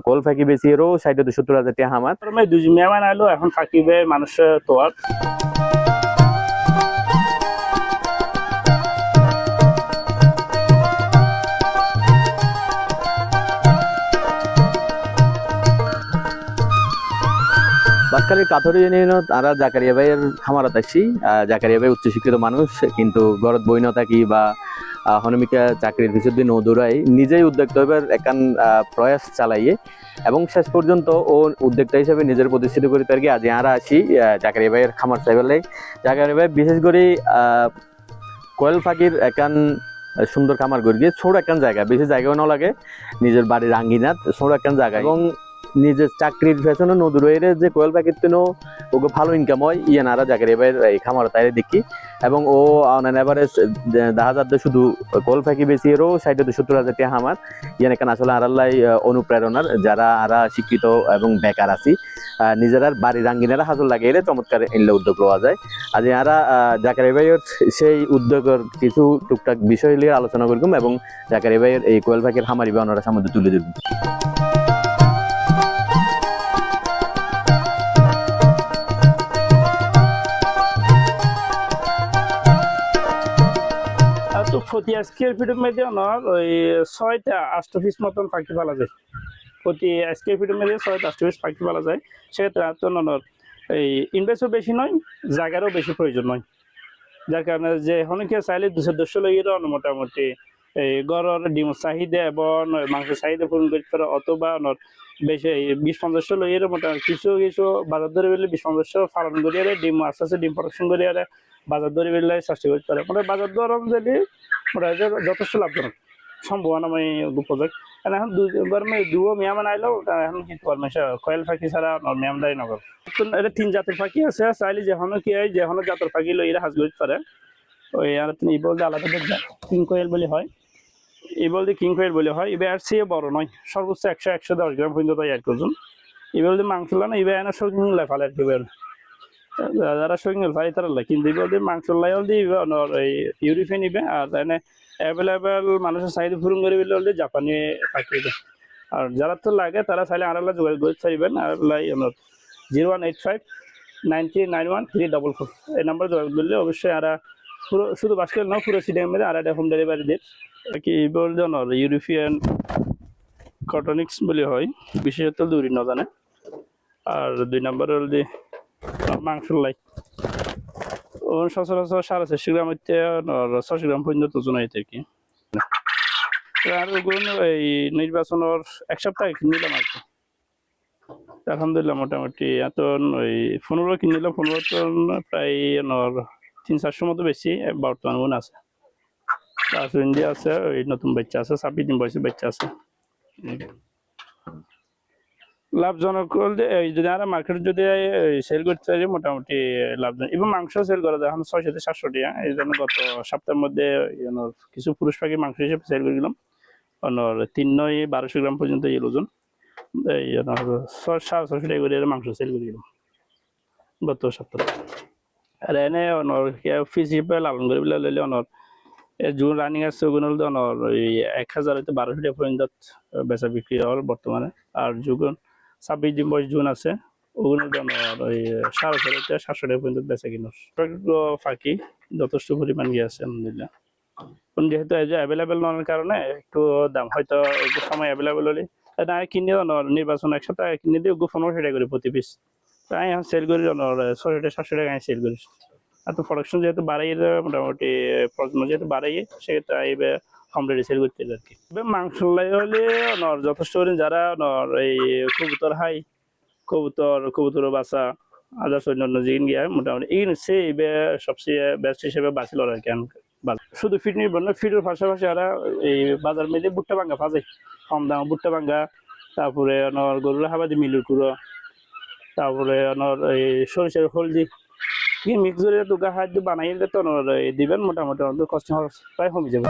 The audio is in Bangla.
কল ফাঁকি বেশি এরও 60-70 হাজার টাকা আমার দুই মেহমান আইলো এখন ফাঁকিবে মানুষ তো আর বাসখালীর কাথরি ইউনিয়ন তারা জাকারিয়া ভাইয়ের খামারাত আসছি। জাকারিয়া ভাই উচ্চশিক্ষিত মানুষ, কিন্তু গরত বই ন থাকি বা হনমিকা চাকরির পিছর দিন ও দৌড়াই নিজেই উদ্যোক্তা হবার একান প্রয়াস চালাইয়ে এবং শেষ পর্যন্ত ও উদ্যোক্তা হিসেবে নিজের প্রতিষ্ঠিত করি তার কি আজ আমরা আসি জাকারিয়া ভাইয়ের খামার চাইবেলাই। জাকারিয়া ভাই বিশেষ করে কোয়েল ফাঁকির একান সুন্দর খামার করি গিয়ে ছোট একখান জায়গা, বেশি জায়গাও না লাগে, নিজের বাড়ির আঙ্গিনাত ছোট একখান জায়গা এবং নিজের চাকরির পেছনে নদূর হয়ে যে কোয়েল পাখির তেন ওকে ভালো ইনকাম হয় ইয়ে নারা জায়গায় এবার এই খামার তাই দেখি এবং ও অন এভারেজ 10,000 শুধু কোয়েল পাখি বেশি এরও 60-70 হাজার টাকা আমার ইয়ান এখানে আসলে আরাল্লাই অনুপ্রেরণার যারা আরা শিক্ষিত এবং বেকার আছি নিজেরা বাড়ির আঙ্গিনারা হাজর লাগে এলে চমৎকার এলে উদ্যোগ লওয়া যায়। আজ আরা জাকারিয়া ভাইয়ের সেই উদ্যোগের কিছু টুকটাক বিষয় নিয়ে আলোচনা করলাম এবং জাকারিয়া ভাইয়ের এই কোয়েল পাখির খামারি বা ওনারা সামনে তুলে দেব। তো প্রতি স্কোয়ার ফিটের মধ্যে ওই 6টা-8টা পিস মতন পাখি পালা যায়। প্রতি স্কোয়ার ফিটের মধ্যে 6টা-8টা পিস পাখি পালা যায়। সেক্ষেত্রে তো এই ইনভেস্টও বেশি নয়, জায়গারও বেশি প্রয়োজন নয়, যার কারণে যে অনেকে চাইলে 200 লইয়েরও মোটামুটি এই গড়ের ডিম চাহিদা এবং মাংসের চাহিদা পূরণ করতে পারে, অথবা বেশি 20-50 লইয়েরও মোটামুটি কিছু কিছু বাজার ধরে বেলে 20-50 ফার্ম করিয়ে ডিম আস্তে আস্তে ডিম প্রোডাকশন করিয়ে বাজার দরে বেলে চেষ্টা করতে পারে। মানে বাজার দর অনুযায়ী যথেষ্ট লাভজনক সম্ভাবনাময় প্রজেক্ট। এখন গরমে দুও মেয়ামান আইলেও এখন কি করবে কয়েল পাখি ছাড়া মেয়ামদারি নগর এটা 3 জাতের পাখি আছে, চাইলে যেখানে কি হয় যেখানে জাতের পাখি লই এরা হাজ করতে পারে। ওই আর এই বলতে আলাদা কিং কোয়েল বলে হয়, এই বলতে কিং কোয়েল বলে হয়। এবার চেয়ে বড় নয়, সর্বোচ্চ 100-110 গ্রাম পর্যন্ত এক ওজন। এবার যদি মাংস না এবার এনে শৌখিন লেফালে আর কি যারা শৌখিন ফাই তারা কিন্তু এবার মাংস লাই হল দিয়ে ইউরোপে নিবে আর এনে অ্যাভেলেবেল মানুষের চাহিদা পূরণ করে বলে জাপানি পাখি। আর যারা তো লাগে তারা চাইলে আড়াল্লা যোগাযোগ করতে চাইবেন। আড়াল্লাই 0185-9091-344 এই নাম্বার যোগাযোগ করলে অবশ্যই আর পুরো শুধু বাসকেল না পুরো সিডিএম মেরে আর হোম ডেলিভারি দিয়ে কি বলতে ইউরোপিয়ান কটনিক্স বলে হয়, বিশেষত দূরি না জানে। আর 2 নম্বর হল দিয়ে মাংস লাই সচরাচর 450 গ্রাম হইতে 600 গ্রাম পর্যন্ত ওজন হইতে কি। আর এই নির্বাচনের 1 সপ্তাহ কিনলাম আর কি, আলহামদুলিল্লাহ মোটামুটি এত ওই 15 কিনলাম, 15 টন প্রায় 300-400 মতো বেশি বর্তমান গুণ আছে। ইন্ডিয়া আছে, ওই নতুন বাচ্চা আছে, 26 দিন বয়সে বাচ্চা আছে। লাভজনক বলতে যদি আমরা মার্কেটে যদি সেল করতে চাই মোটামুটি লাভজনক এবং মাংস সেল করা যায় এখন 600-700 টাকা। এই জন্য গত সপ্তাহের মধ্যে কিছু পুরুষ পাখি মাংস হিসেবে সেল করে দিলাম 300-1200 গ্রাম পর্যন্ত এই ওজন, এই 600-700 টাকা করে মাংস সেল করে দিলাম গত সপ্তাহে। আর এনে ফিস হিসেবে লালন করে বলে লইলে জুন রানিং আছে ওগুলো ওই 1000-1200 টাকা পর্যন্ত বেচা বিক্রি হল বর্তমানে। আর যখন 26 দিন বয়স জুন আছে ওগুলো ওই 750-700 টাকা পর্যন্ত বেচা কিনো ফাঁকি যথেষ্ট পরিমাণ গিয়ে আছে আলহামদুলিল্লাহ। যেহেতু অ্যাভেলেবেল নয় কারণে একটু দাম হয়তো সময় অ্যাভেলেবেল হলে না কিনে নির্বাচন 1 সপ্তাহ কিনে দিয়ে 1500 টাকা করে প্রতি পিস আমি এখন সেল করি 600-700 টাকা আমি সেল করি। আর তো প্রোডাকশন যেহেতু বাড়াই মোটামুটি প্রজন্ম যেহেতু বাড়াই সেক্ষেত্রে আইবে হোম ডেলিভারি সেল করতে আর কি। মাংস লাই হলে যথেষ্ট যারা এই কবুতর হাই কবুতর বাসা আদার্স অন্যান্য জিন গিয়া মোটামুটি এই সেই সবচেয়ে বেস্ট হিসেবে বাঁচিল আর কি। শুধু ফিট নির্ভর না, ফিটের পাশাপাশি ওরা এই বাজার মেয়েদের ভুট্টা ভাঙ্গা ফাজে কম দাম ভুট্টা ভাঙ্গা, তারপরে গরুর হাবাদি মিলুর কুড়ো, তারপরে এই সরিষার হলদি মিক্স করে দুগা হাত বানাই দিবেন মোটামুটি কষ্ট প্রায় কমে যাবে।